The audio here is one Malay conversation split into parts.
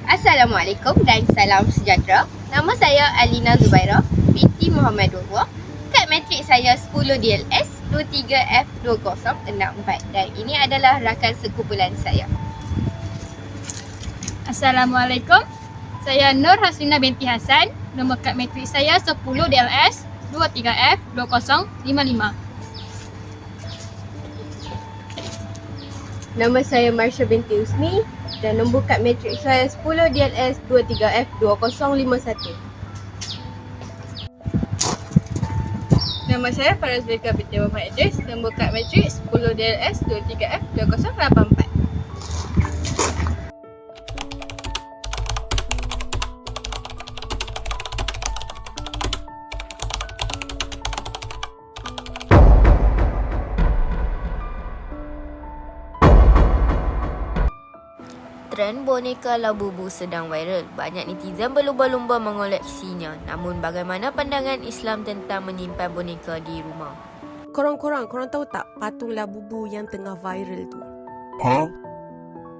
Assalamualaikum dan salam sejahtera. Nama saya Alina Zubaira binti Muhammad Nurullah. Kad matrik saya 10 DLS 23F2064 dan ini adalah rakan sekumpulan saya. Assalamualaikum. Saya Nur Haslina binti Hasan. Nombor kad matrik saya 10 DLS 23F2055. Nama saya Marsha binti Usni dan nombor kad matrik saya 10 DLS 23F2051. Nama saya Faraz Beka binti Muhammad Idris. Nombor kad matrik 10 DLS 23F2084. Trend boneka Labubu sedang viral. Banyak netizen berlumba-lumba mengoleksinya. Namun bagaimana pandangan Islam tentang menyimpan boneka di rumah? Korang tahu tak patung Labubu yang tengah viral tu?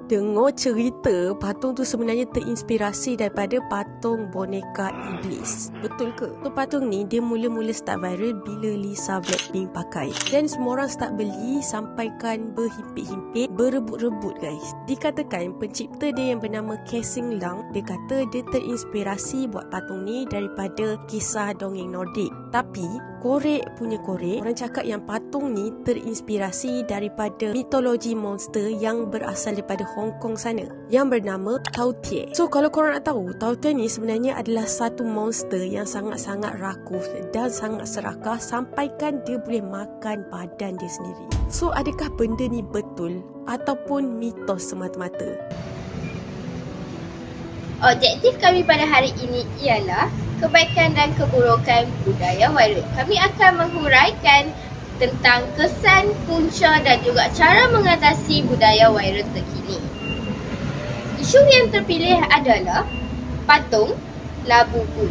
Dengar cerita patung tu sebenarnya terinspirasi daripada patung boneka iblis. Betul ke? So, patung ni dia mula-mula start viral bila Lisa Blackpink pakai. Dan semua orang start beli sampaikan berhimpit-himpit, berebut-rebut guys. Dikatakan pencipta dia yang bernama Casing Lang, dia kata dia terinspirasi buat patung ni daripada kisah dongeng Nordik. Tapi korek, orang cakap yang patung ni terinspirasi daripada mitologi monster yang berasal daripada Hong Kong sana yang bernama Tautie. So kalau korang nak tahu, Tautie ni sebenarnya adalah satu monster yang sangat-sangat rakus dan sangat serakah sampaikan dia boleh makan badan dia sendiri. So adakah benda ni betul ataupun mitos semata-mata? Objektif kami pada hari ini ialah kebaikan dan keburukan budaya viral. Kami akan menghuraikan tentang kesan, punca dan juga cara mengatasi budaya viral terkini. Isu yang terpilih adalah patung Labubu.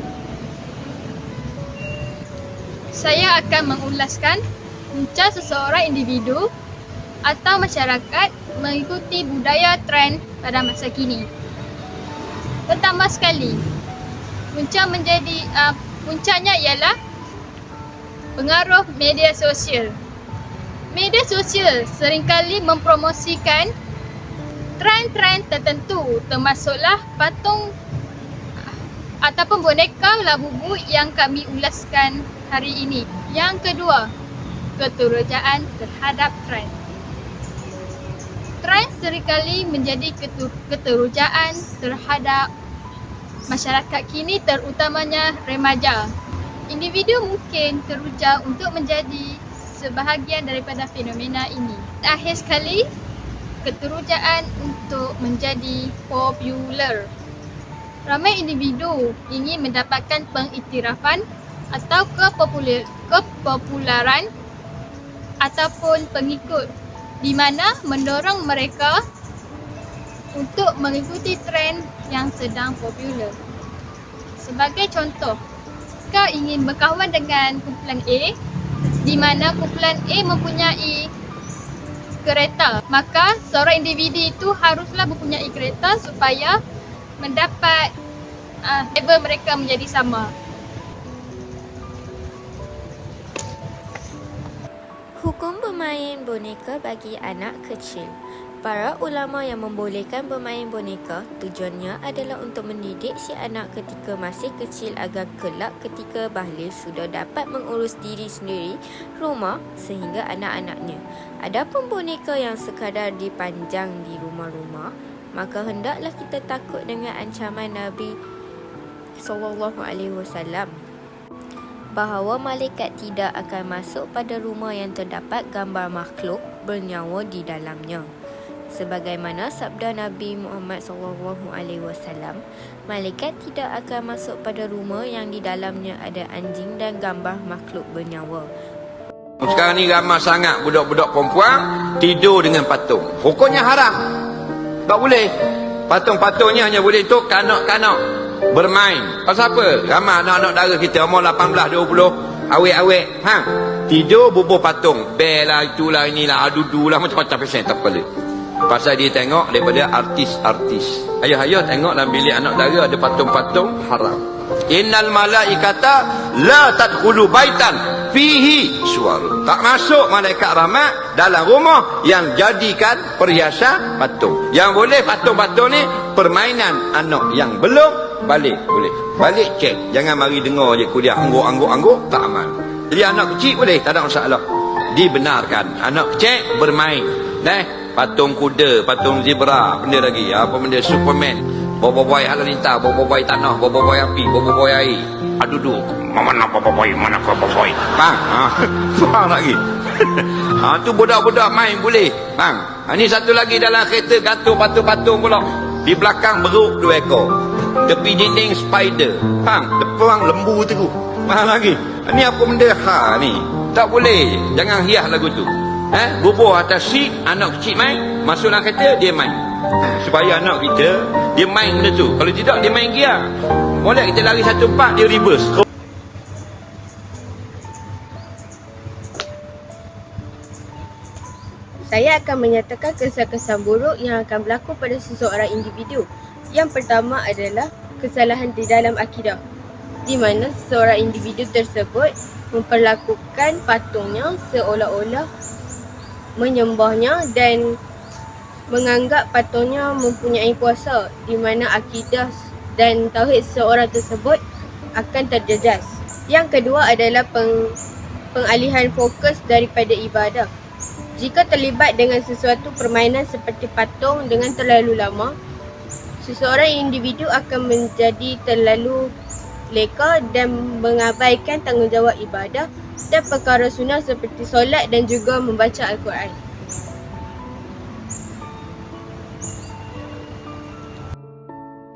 Saya akan mengulaskan punca seseorang individu atau masyarakat mengikuti budaya trend pada masa kini. Pertama sekali, puncanya ialah pengaruh media sosial. Media sosial seringkali mempromosikan trend-trend tertentu, termasuklah patung ataupun boneka Labubu yang kami ulaskan hari ini. Yang kedua, keterujaan terhadap trend. Trend seringkali menjadi keterujaan terhadap masyarakat kini, terutamanya remaja. Individu mungkin teruja untuk menjadi sebahagian daripada fenomena ini. Akhir sekali, keterujaan untuk menjadi popular. Ramai individu ingin mendapatkan pengiktirafan atau kepopularan ataupun pengikut, di mana mendorong mereka untuk mengikuti trend yang sedang popular. Sebagai contoh, kau ingin berkawan dengan kumpulan A, di mana kumpulan A mempunyai kereta, maka seorang individu itu haruslah mempunyai kereta supaya mendapat level mereka menjadi sama. Hukum bermain boneka bagi anak kecil. Para ulama yang membolehkan bermain boneka tujuannya adalah untuk mendidik si anak ketika masih kecil agar kelak ketika balik sudah dapat mengurus diri sendiri, rumah sehingga anak-anaknya. Adapun boneka yang sekadar dipajang di rumah-rumah, maka hendaklah kita takut dengan ancaman Nabi SAW bahawa malaikat tidak akan masuk pada rumah yang terdapat gambar makhluk bernyawa di dalamnya. Sebagaimana sabda Nabi Muhammad SAW, malaikat tidak akan masuk pada rumah yang di dalamnya ada anjing dan gambar makhluk bernyawa. Sekarang ni ramai sangat budak-budak perempuan tidur dengan patung. Hukumnya haram. Tak boleh. Patung-patungnya hanya boleh untuk kanak-kanak bermain. Pasal apa? Ramai anak-anak dara kita umur 18, 20, awet-awet, tidur bubuh patung. Bel lah, itulah, inilah, adudu lah, macam-macam pesen tak boleh. Pasal dia tengok daripada artis-artis. Ayah tengok dalam bilik anak dara ada patung-patung haram. Innal malaikata la tadkhulu baitan fihi suwar. Tak masuk malaikat rahmat dalam rumah yang jadikan perhiasan patung. Yang boleh patung-patung ni permainan anak yang belum balik boleh. Balik cek. Jangan mari dengar je kuliah angguk-angguk tak aman. Jadi anak kecil boleh, tak ada masalah. Dibenarkan anak kecil bermain. Patung kuda, patung zebra, benda lagi, apa benda Superman, boboiboy halalintar, boboiboy tanah, boboiboy api, boboiboy air. Aduh, mana boboiboy, mana boboiboy. Bang, faham lagi. Tu budak-budak main boleh. Bang, ni satu lagi dalam kereta gantung patung-patung pula. Di belakang beruk 2 ekor. Tepi dinding spider. Faham? Depan lembu tu. Faham lagi? Ni apa benda ni? Tak boleh. Jangan hias lagu tu. Bubuh atas seat, anak kecil main, masuk dalam kereta, dia main. Supaya anak kita, dia main benda tu. Kalau tidak, dia main gear. Boleh kita lari 1/4, dia reverse. Saya akan menyatakan kesan-kesan buruk yang akan berlaku pada seseorang individu. Yang pertama adalah kesalahan di dalam akidah, di mana seseorang individu tersebut memperlakukan patungnya seolah-olah menyembahnya dan menganggap patungnya mempunyai kuasa, di mana akidah dan tauhid seseorang tersebut akan terjejas. Yang kedua adalah pengalihan fokus daripada ibadah. Jika terlibat dengan sesuatu permainan seperti patung dengan terlalu lama, seseorang individu akan menjadi terlalu leka dan mengabaikan tanggungjawab ibadah dan perkara sunnah seperti solat dan juga membaca Al-Quran.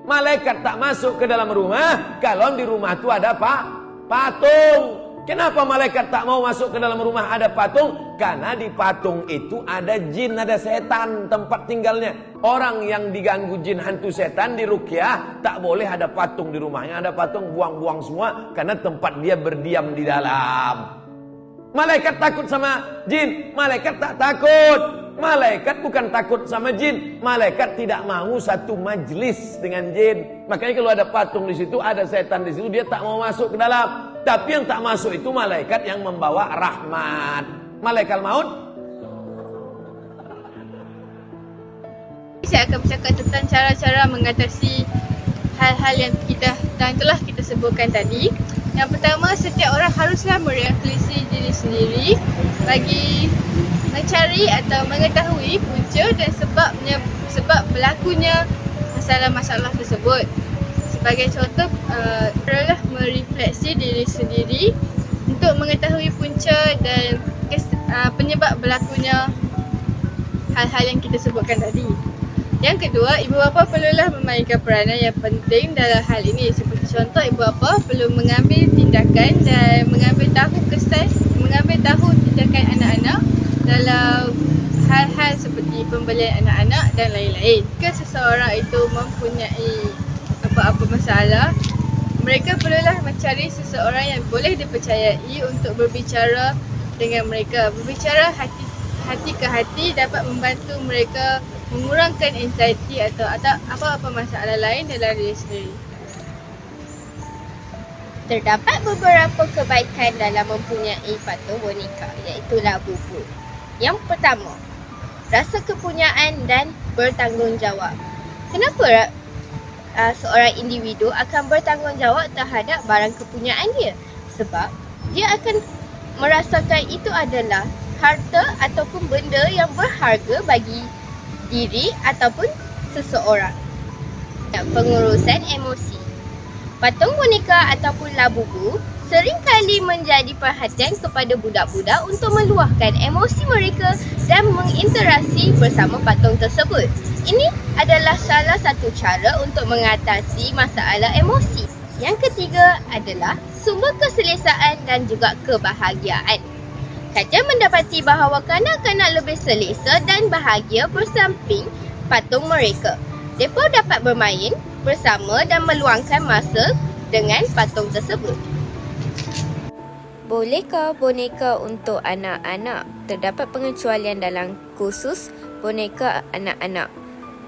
Malaikat tak masuk ke dalam rumah kalau di rumah tu ada patung. Kenapa malaikat tak mau masuk ke dalam rumah ada patung? Karena di patung itu ada jin, ada setan tempat tinggalnya. Orang yang diganggu jin, hantu setan di ruqyah tak boleh ada patung di rumahnya. Ada patung, buang-buang semua karena tempat dia berdiam di dalam. Malaikat takut sama jin? Malaikat tak takut. Malaikat bukan takut sama jin. Malaikat tidak mau satu majlis dengan jin. Makanya kalau ada patung di situ, ada setan di situ, dia tak mau masuk ke dalam. Tapi yang tak masuk itu malaikat yang membawa rahmat. Malaikat maut. Saya akan bercakap tentang cara-cara mengatasi hal-hal yang telah kita sebutkan tadi. Yang pertama, setiap orang haruslah merefleksi diri sendiri bagi mencari atau mengetahui punca dan sebab berlakunya masalah-masalah tersebut. Sebagai contoh, adalah merefleksi diri sendiri untuk mengetahui punca dan penyebab berlakunya hal-hal yang kita sebutkan tadi. Yang kedua, ibu bapa perlulah memainkan peranan yang penting dalam hal ini. Seperti contoh, ibu bapa perlu mengambil tindakan dan mengambil tahu tindakan anak-anak dalam hal-hal seperti pembelian anak-anak dan lain-lain. Jika seseorang itu mempunyai apa-apa masalah, mereka perlulah mencari seseorang yang boleh dipercayai untuk berbicara dengan mereka. Berbicara hati ke hati dapat membantu mereka mengurangkan anxiety atau apa-apa masalah lain dalam diri sendiri. Terdapat beberapa kebaikan dalam mempunyai patung boneka, iaitu labubu. Yang pertama, rasa kepunyaan dan bertanggungjawab. Kenapa seorang individu akan bertanggungjawab terhadap barang kepunyaan dia? Sebab dia akan merasakan itu adalah harta ataupun benda yang berharga bagi diri ataupun seseorang. Pengurusan emosi. Patung boneka ataupun labubu seringkali menjadi perhatian kepada budak-budak untuk meluahkan emosi mereka dan menginteraksi bersama patung tersebut. Ini adalah salah satu cara untuk mengatasi masalah emosi. Yang ketiga adalah sumber keselesaan dan juga kebahagiaan. Kajian mendapati bahawa kanak-kanak lebih selesa dan bahagia bersamping patung mereka. Mereka dapat bermain bersama dan meluangkan masa dengan patung tersebut. Bolehkah boneka untuk anak-anak? Terdapat pengecualian dalam khusus boneka anak-anak.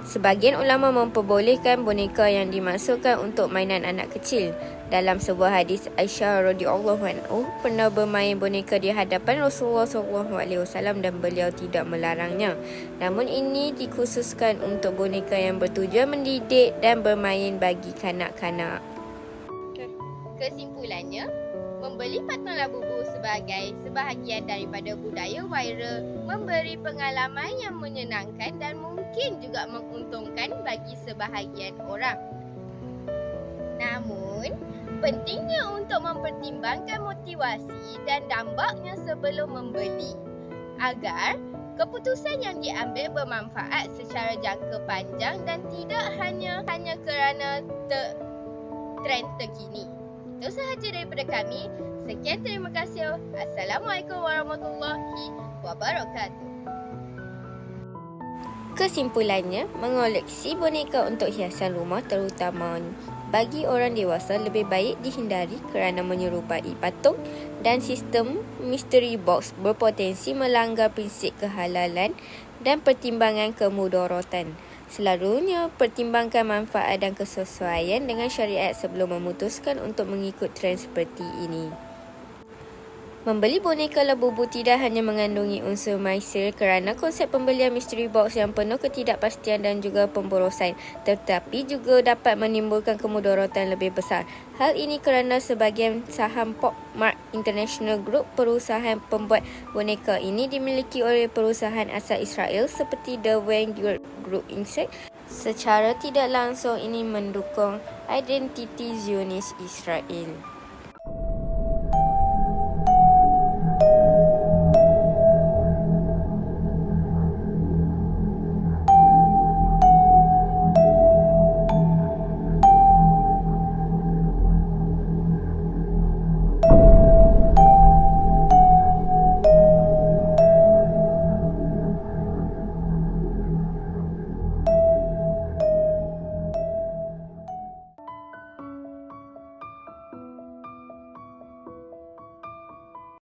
Sebahagian ulama memperbolehkan boneka yang dimaksudkan untuk mainan anak kecil. Dalam sebuah hadis, Aisyah radhiyallahu anha pernah bermain boneka di hadapan Rasulullah SAW dan beliau tidak melarangnya. Namun ini dikhususkan untuk boneka yang bertujuan mendidik dan bermain bagi kanak-kanak. Kesimpulannya, membeli patung labubu sebagai sebahagian daripada budaya viral memberi pengalaman yang menyenangkan dan mungkin juga menguntungkan bagi sebahagian orang. Namun, pentingnya untuk mempertimbangkan motivasi dan dampaknya sebelum membeli agar keputusan yang diambil bermanfaat secara jangka panjang dan tidak hanya kerana trend terkini. Itu sahaja daripada kami. Sekian, terima kasih. Assalamualaikum warahmatullahi wabarakatuh. Kesimpulannya, mengoleksi boneka untuk hiasan rumah terutama bagi orang dewasa lebih baik dihindari kerana menyerupai patung dan sistem mystery box berpotensi melanggar prinsip kehalalan dan pertimbangan kemudaratan. Selalunya, pertimbangkan manfaat dan kesesuaian dengan syariat sebelum memutuskan untuk mengikut trend seperti ini. Membeli boneka labubu tidak hanya mengandungi unsur maisir kerana konsep pembelian mystery box yang penuh ketidakpastian dan juga pemborosan, tetapi juga dapat menimbulkan kemudaratan lebih besar. Hal ini kerana sebahagian saham Pop Mart International Group, perusahaan pembuat boneka ini dimiliki oleh perusahaan asal Israel seperti The Wayne Group Inc. Secara tidak langsung ini mendukung identiti Zionis Israel.